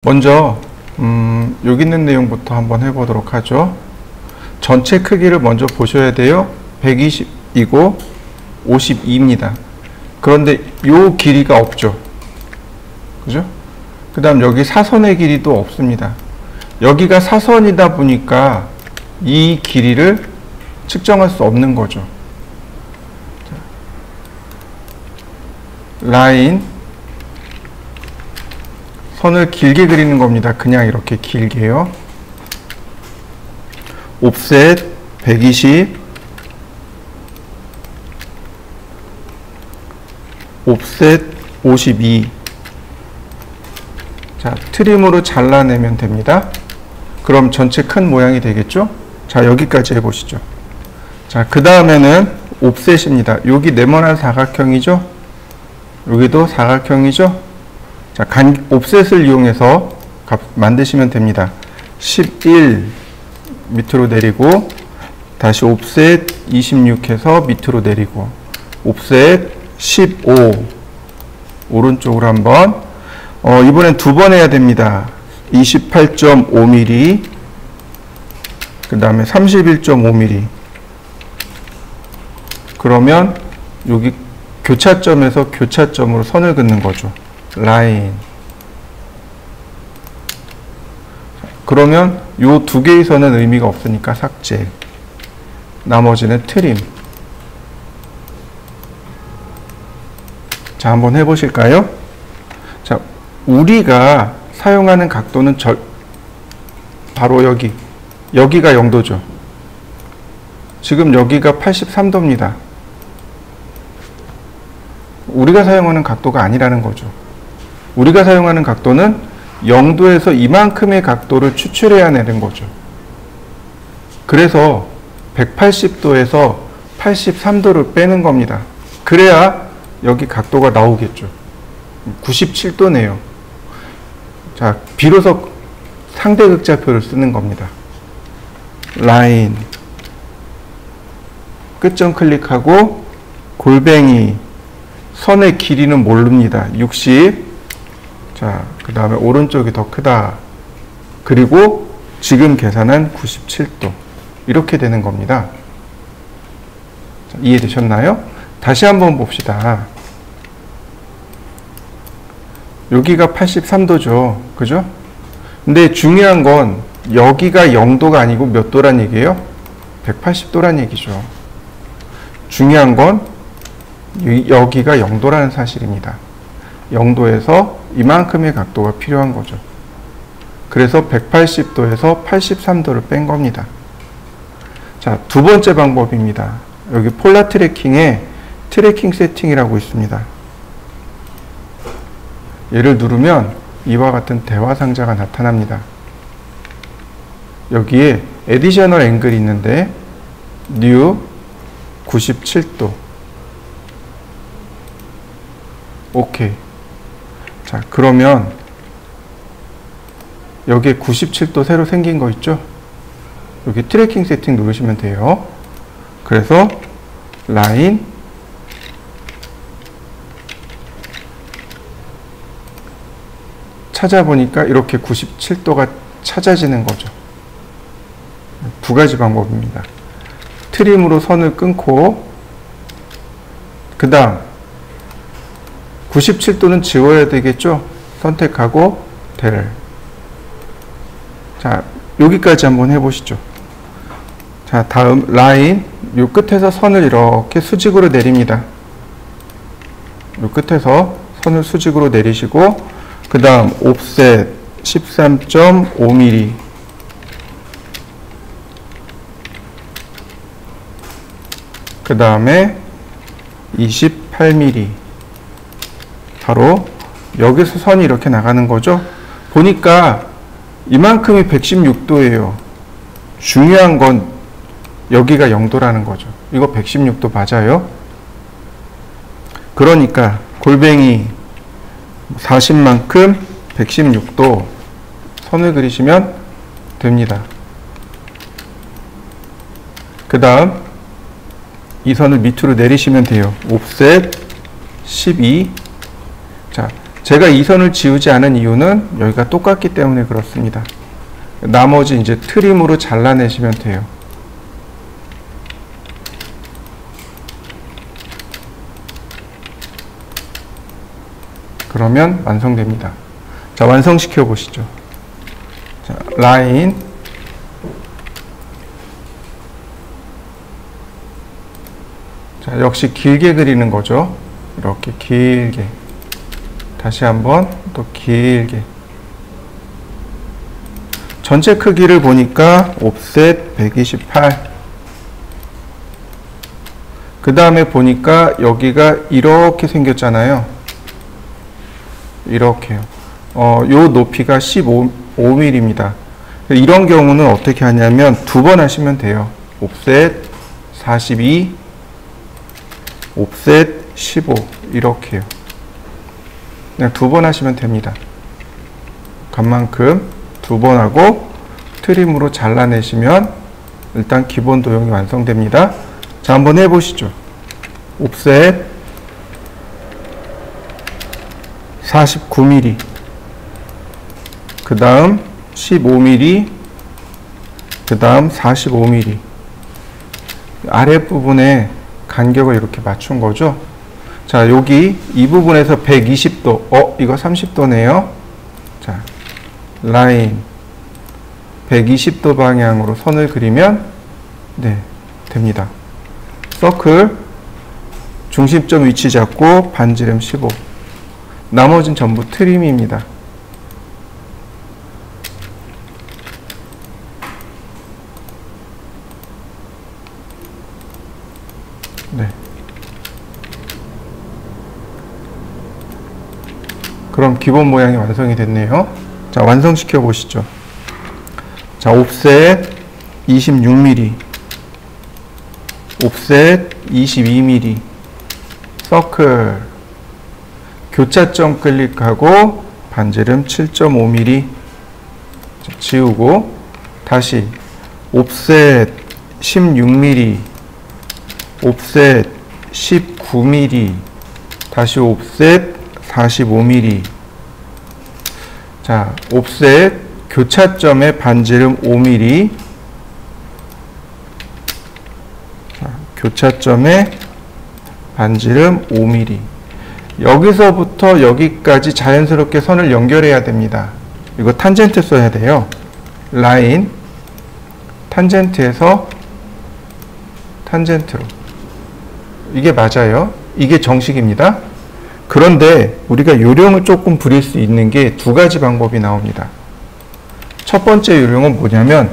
먼저 여기 있는 내용부터 한번 해보도록 하죠. 전체 크기를 먼저 보셔야 돼요. 120이고 52입니다. 그런데 요 길이가 없죠. 그죠? 그 다음 여기 사선의 길이도 없습니다. 여기가 사선이다 보니까 이 길이를 측정할 수 없는 거죠. 라인 선을 길게 그리는 겁니다. 그냥 이렇게 길게요. 옵셋 120, 옵셋 52. 자, 트림으로 잘라내면 됩니다. 그럼 전체 큰 모양이 되겠죠? 자, 여기까지 해보시죠. 자, 그 다음에는 옵셋입니다. 여기 네모난 사각형이죠? 여기도 사각형이죠? 자, 옵셋을 이용해서 만드시면 됩니다. 11 밑으로 내리고 다시 옵셋 26 해서 밑으로 내리고 옵셋 15 오른쪽으로 한번 이번엔 두 번 해야 됩니다. 28.5mm 그 다음에 31.5mm 그러면 여기 교차점에서 교차점으로 선을 긋는 거죠. 라인. 그러면 요 두 개의 선은 의미가 없으니까 삭제. 나머지는 트림. 자, 한번 해보실까요? 자, 우리가 사용하는 각도는 바로 여기가 0도죠. 지금 여기가 83도입니다. 우리가 사용하는 각도가 아니라는 거죠. 우리가 사용하는 각도는 0도에서 이만큼의 각도를 추출해야 되는 거죠. 그래서 180도에서 83도를 빼는 겁니다. 그래야 여기 각도가 나오겠죠. 97도네요. 자, 비로소 상대 극좌표를 쓰는 겁니다. 라인 끝점 클릭하고 골뱅이 선의 길이는 모릅니다. 60. 자, 그 다음에 오른쪽이 더 크다. 그리고 지금 계산은 97도. 이렇게 되는 겁니다. 자, 이해되셨나요? 다시 한번 봅시다. 여기가 83도죠. 그죠? 근데 중요한 건 여기가 0도가 아니고 몇 도란 얘기예요? 180도란 얘기죠. 중요한 건 여기가 0도라는 사실입니다. 0도에서 이만큼의 각도가 필요한 거죠. 그래서 180도에서 83도를 뺀 겁니다. 자, 두 번째 방법입니다. 여기 폴라 트래킹에 트래킹 세팅이라고 있습니다. 얘를 누르면 이와 같은 대화 상자가 나타납니다. 여기에 에디셔널 앵글이 있는데 뉴 97도 오케이. 자, 그러면 여기에 97도 새로 생긴 거 있죠? 여기 트래킹 세팅 누르시면 돼요. 그래서 라인 찾아보니까 이렇게 97도가 찾아지는 거죠. 두 가지 방법입니다. 트림으로 선을 끊고 그 다음 97도는 지워야 되겠죠? 선택하고 델. 자, 여기까지 한번 해보시죠. 자, 다음 라인 요 끝에서 선을 이렇게 수직으로 내립니다. 요 끝에서 선을 수직으로 내리시고 그 다음 옵셋 13.5mm 그 다음에 28mm 바로 여기서 선이 이렇게 나가는 거죠. 보니까 이만큼이 116도예요. 중요한 건 여기가 0도라는 거죠. 이거 116도 맞아요. 그러니까 골뱅이 40만큼 116도 선을 그리시면 됩니다. 그 다음 이 선을 밑으로 내리시면 돼요. 옵셋 12. 자, 제가 이 선을 지우지 않은 이유는 여기가 똑같기 때문에 그렇습니다. 나머지 이제 트림으로 잘라내시면 돼요. 그러면 완성됩니다. 자, 완성시켜 보시죠. 자, 라인. 자, 역시 길게 그리는 거죠. 이렇게 길게. 다시 한번 또 길게. 전체 크기를 보니까 옵셋 128. 그 다음에 보니까 여기가 이렇게 생겼잖아요. 이렇게요. 요 높이가 15mm입니다. 이런 경우는 어떻게 하냐면 두 번 하시면 돼요. 옵셋 42, 옵셋 15 이렇게요. 그냥 두 번 하시면 됩니다. 간만큼 두 번 하고 트림으로 잘라내시면 일단 기본 도형이 완성됩니다. 자, 한번 해보시죠. 옵셋 49mm, 그 다음 15mm, 그 다음 45mm. 아랫부분에 간격을 이렇게 맞춘 거죠. 자, 여기 이 부분에서 120도, 이거 30도네요. 자, 라인 120도 방향으로 선을 그리면 네, 됩니다. 서클 중심점 위치 잡고 반지름 15. 나머진 전부 트림입니다. 네. 그럼 기본 모양이 완성이 됐네요. 자, 완성시켜 보시죠. 자, 옵셋 26mm, 옵셋 22mm, 서클, 교차점 클릭하고 반지름 7.5mm 지우고 다시 옵셋 16mm, 옵셋 19mm, 다시 옵셋 45mm. 자, 옵셋 교차점의 반지름 5mm, 자, 교차점의 반지름 5mm. 여기서부터 여기까지 자연스럽게 선을 연결해야 됩니다. 이거 탄젠트 써야 돼요. 라인, 탄젠트에서 탄젠트로. 이게 맞아요. 이게 정식입니다. 그런데 우리가 요령을 조금 부릴 수 있는 게 두 가지 방법이 나옵니다. 첫 번째 요령은 뭐냐면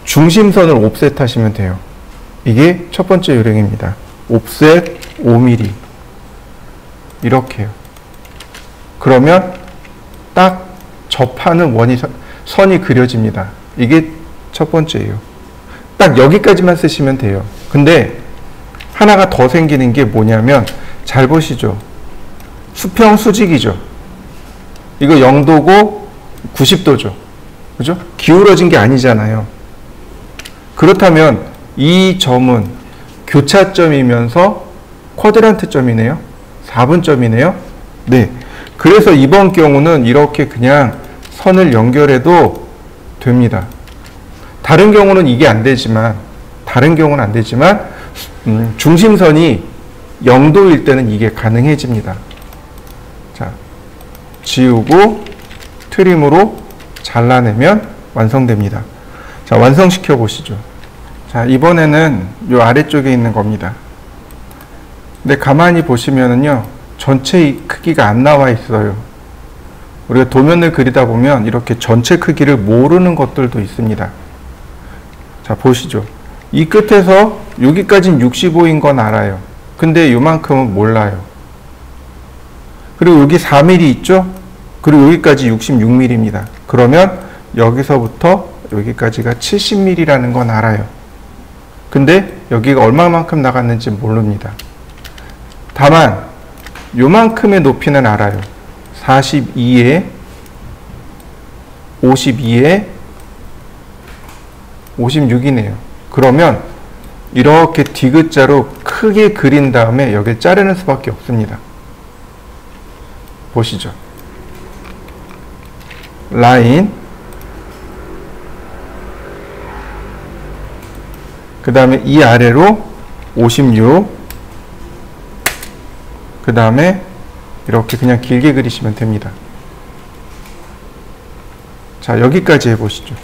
중심선을 옵셋 하시면 돼요. 이게 첫 번째 요령입니다. 옵셋 5mm. 이렇게요. 그러면 딱 접하는 선이 그려집니다. 이게 첫 번째예요. 딱 여기까지만 쓰시면 돼요. 근데 하나가 더 생기는 게 뭐냐면 잘 보시죠. 수평 수직이죠. 이거 0도고 90도죠. 그죠? 기울어진 게 아니잖아요. 그렇다면 이 점은 교차점이면서 쿼드란트 점이네요. 4분점이네요. 네. 그래서 이번 경우는 이렇게 그냥 선을 연결해도 됩니다. 다른 경우는 이게 안 되지만, 중심선이 0도일 때는 이게 가능해집니다. 자, 지우고 트림으로 잘라내면 완성됩니다. 자, 완성시켜 보시죠. 자, 이번에는 이 아래쪽에 있는 겁니다. 근데 가만히 보시면은요, 전체 크기가 안 나와 있어요. 우리가 도면을 그리다 보면 이렇게 전체 크기를 모르는 것들도 있습니다. 자, 보시죠. 이 끝에서 여기까지는 65인 건 알아요. 근데 요만큼은 몰라요. 그리고 여기 4mm 있죠? 그리고 여기까지 66mm입니다. 그러면 여기서부터 여기까지가 70mm라는 건 알아요. 근데 여기가 얼마만큼 나갔는지 모릅니다. 다만 요만큼의 높이는 알아요. 42에 52에 56이네요. 그러면 이렇게 디귿자로 크게 그린 다음에 여기를 자르는 수밖에 없습니다. 보시죠. 라인, 그 다음에 이 아래로 56, 그 다음에 이렇게 그냥 길게 그리시면 됩니다. 자, 여기까지 해보시죠.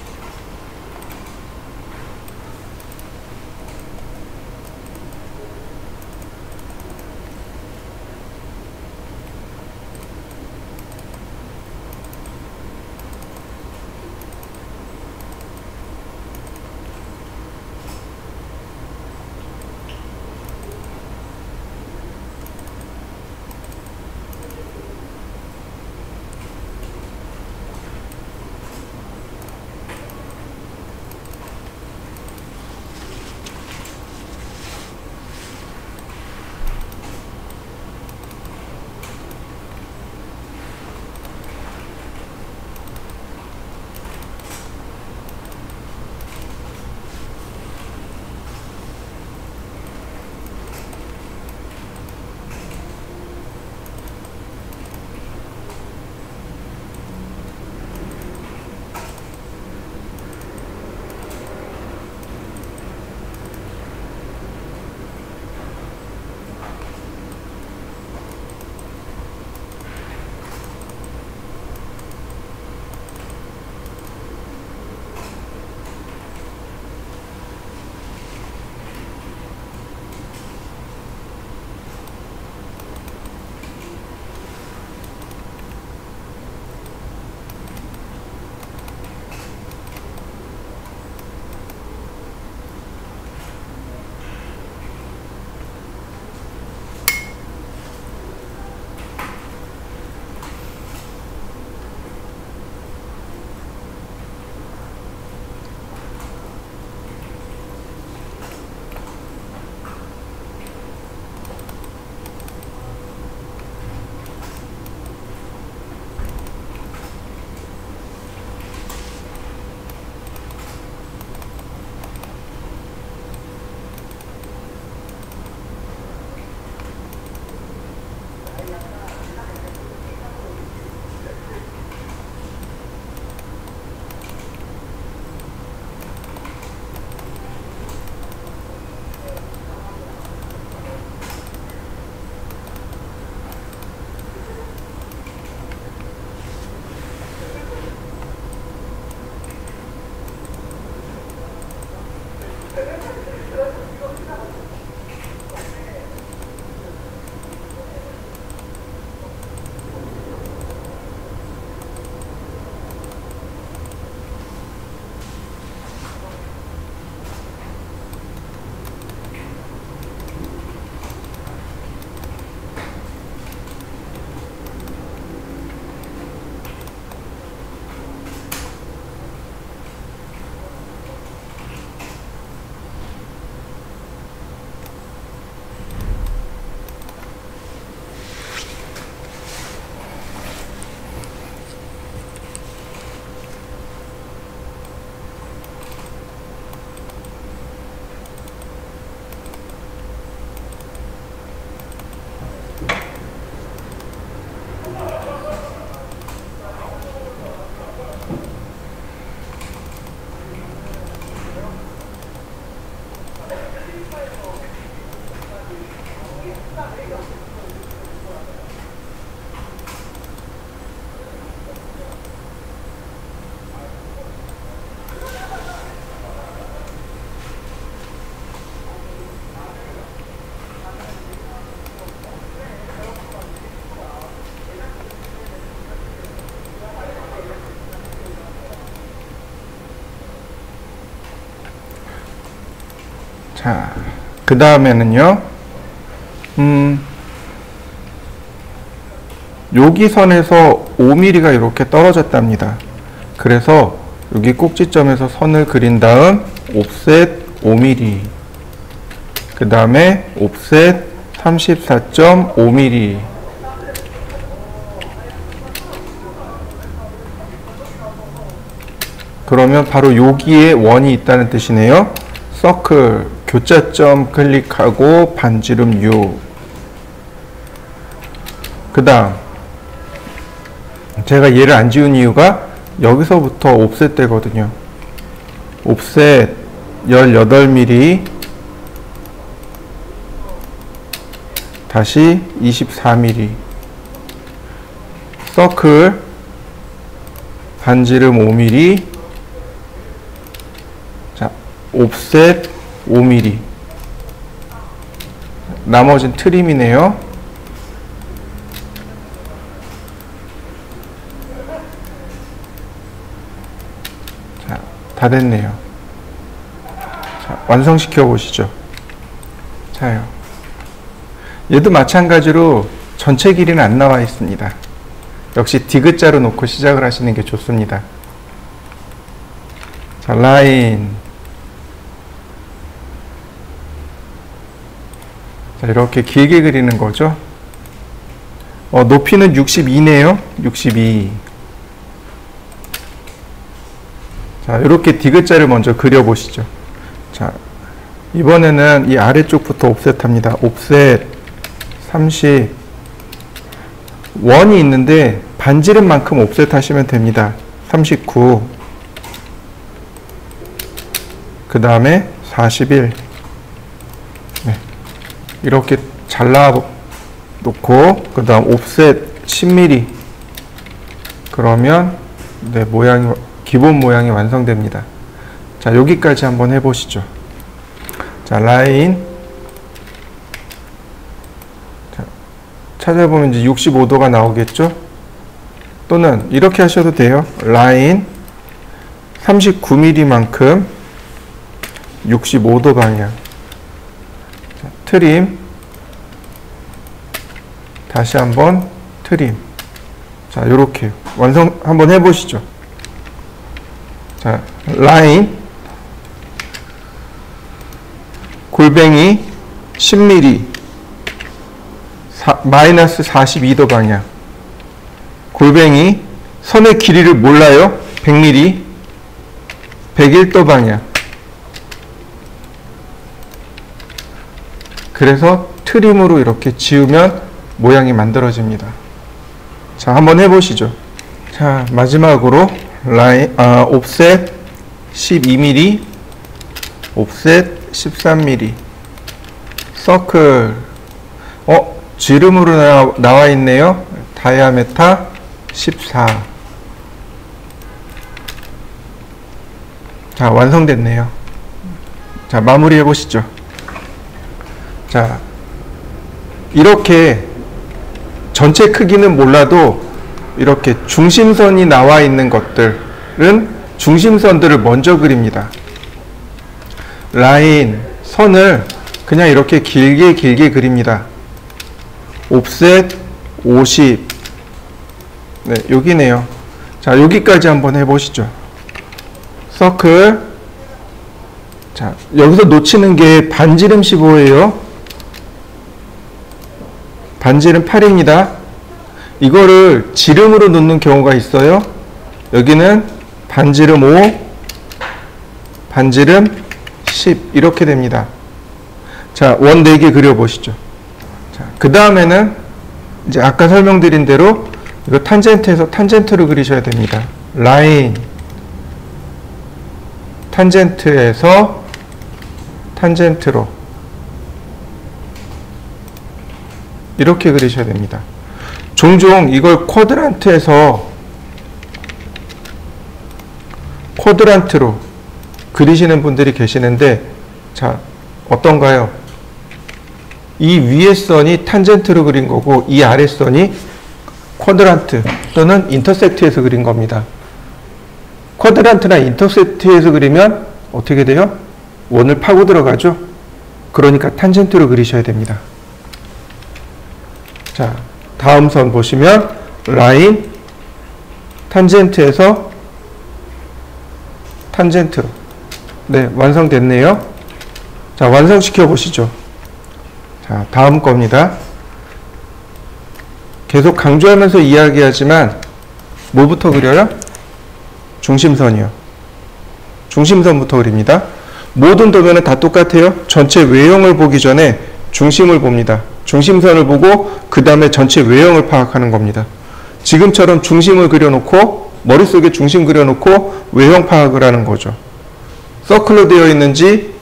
자, 그 다음에는요, 여기 선에서 5mm가 이렇게 떨어졌답니다. 그래서 여기 꼭지점에서 선을 그린 다음 옵셋 5mm, 그 다음에 옵셋 34.5mm, 그러면 바로 여기에 원이 있다는 뜻이네요. 서클, 교차점 클릭하고 반지름 6. 그 다음 제가 얘를 안 지운 이유가 여기서부터 옵셋 되거든요. 옵셋 18mm 다시 24mm 서클 반지름 5mm 자 옵셋 5mm 나머진 트림이네요. 자, 다 됐네요. 자, 완성시켜 보시죠. 자요. 얘도 마찬가지로 전체 길이는 안 나와 있습니다. 역시 디귿자로 놓고 시작을 하시는 게 좋습니다. 자, 라인. 자, 이렇게 길게 그리는 거죠. 높이는 62네요. 62. 자, 이렇게 디귿자를 먼저 그려보시죠. 자, 이번에는 이 아래쪽부터 옵셋합니다. 옵셋 30. 원이 있는데 반지름만큼 옵셋 하시면 됩니다. 39. 그 다음에 41. 네. 이렇게 잘라 놓고 그 다음 옵셋 10mm. 그러면 네, 기본 모양이 완성됩니다. 자, 여기까지 한번 해보시죠. 자, 라인. 자, 찾아보면 이제 65도가 나오겠죠? 또는 이렇게 하셔도 돼요. 라인 39mm만큼 65도 방향. 자, 트림. 다시 한번 트림. 자, 요렇게 완성 한번 해보시죠. 자, 라인 골뱅이 10mm 마이너스 42도 방향. 골뱅이 선의 길이를 몰라요. 100mm 101도 방향. 그래서 트림으로 이렇게 지우면 모양이 만들어집니다. 자, 한번 해보시죠. 자, 마지막으로 라인, 옵셋 12mm, 옵셋 13mm, 서클, 지름으로 나와 있네요. 다이아메타 14. 자, 완성됐네요. 자, 마무리 해보시죠. 자, 이렇게 전체 크기는 몰라도 이렇게 중심선이 나와 있는 것들은 중심선들을 먼저 그립니다. 라인, 선을 그냥 이렇게 길게 그립니다. 옵셋 50. 네, 여기네요. 자, 여기까지 한번 해보시죠. 서클. 자, 여기서 놓치는 게 반지름 15예요. 반지름 8입니다. 이거를 지름으로 놓는 경우가 있어요. 여기는 반지름 5, 반지름 10 이렇게 됩니다. 자, 원 4개 그려보시죠. 자, 그 다음에는 이제 아까 설명드린 대로 이거 탄젠트에서 탄젠트를 그리셔야 됩니다. 라인 탄젠트에서 탄젠트로 이렇게 그리셔야 됩니다. 종종 이걸 쿼드란트에서 쿼드란트로 그리시는 분들이 계시는데, 자, 어떤가요? 이 위에 선이 탄젠트로 그린 거고 이 아래 선이 쿼드란트 또는 인터섹트에서 그린 겁니다. 쿼드란트나 인터섹트에서 그리면 어떻게 돼요? 원을 파고 들어가죠? 그러니까 탄젠트로 그리셔야 됩니다. 자, 다음 선 보시면 라인 탄젠트에서 탄젠트로. 네, 완성됐네요. 자, 완성시켜 보시죠. 자, 다음 겁니다. 계속 강조하면서 이야기하지만 뭐부터 그려요? 중심선이요. 중심선부터 그립니다. 모든 도면은 다 똑같아요. 전체 외형을 보기 전에 중심을 봅니다. 중심선을 보고 그 다음에 전체 외형을 파악하는 겁니다. 지금처럼 중심을 그려놓고 머릿속에 중심 그려놓고 외형 파악을 하는 거죠. 서클로 되어 있는지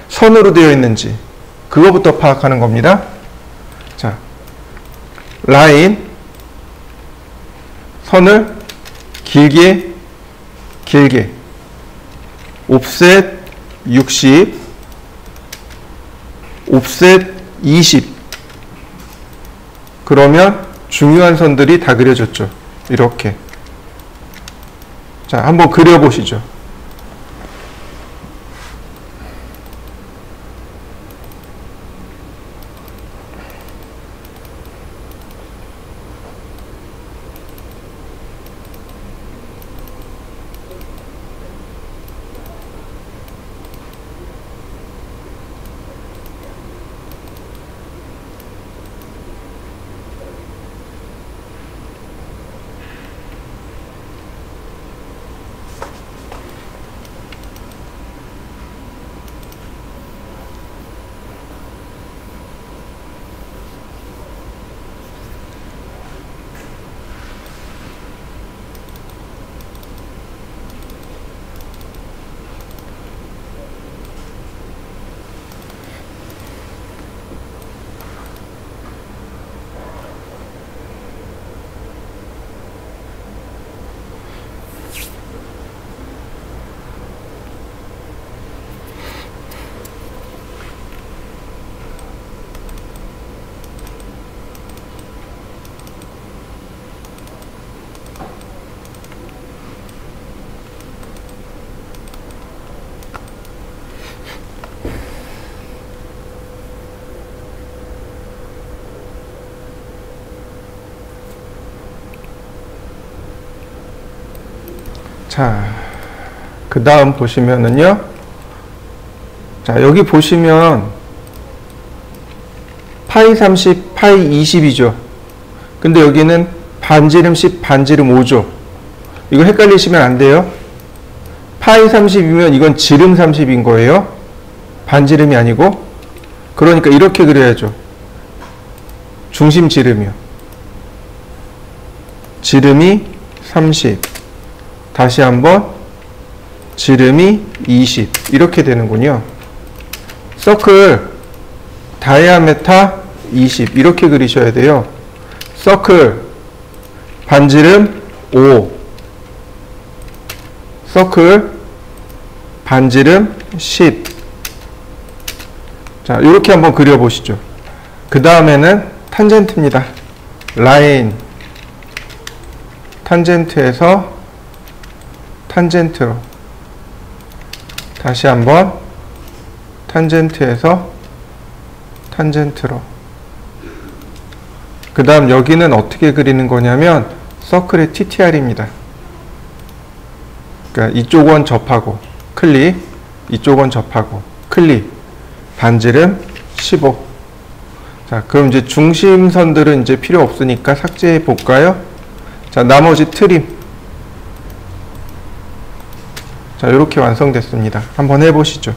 선으로 되어 있는지 그거부터 파악하는 겁니다. 자, 라인 선을 길게 옵셋 60 옵셋 20 그러면 중요한 선들이 다 그려졌죠. 이렇게. 자, 한번 그려보시죠. 자, 그 다음 보시면은요. 자, 여기 보시면 파이 30, 파이 20이죠. 근데 여기는 반지름 10, 반지름 5죠. 이거 헷갈리시면 안 돼요. 파이 30이면 이건 지름 30인 거예요. 반지름이 아니고. 그러니까 이렇게 그려야죠. 중심 지름이요. 지름이 30. 다시 한번 지름이 20 이렇게 되는군요. 서클 다이아메타 20 이렇게 그리셔야 돼요. 서클 반지름 5 서클 반지름 10 자, 이렇게 한번 그려보시죠. 그 다음에는 탄젠트입니다. 라인 탄젠트에서 탄젠트로 다시 한번 탄젠트에서 탄젠트로 그 다음 여기는 어떻게 그리는 거냐면 서클의 TTR입니다. 그러니까 이쪽 원 접하고 클릭 이쪽 원 접하고 클릭 반지름 15 자, 그럼 이제 중심선들은 이제 필요 없으니까 삭제해 볼까요? 자, 나머지 트림 자, 이렇게 완성됐습니다. 한번 해보시죠.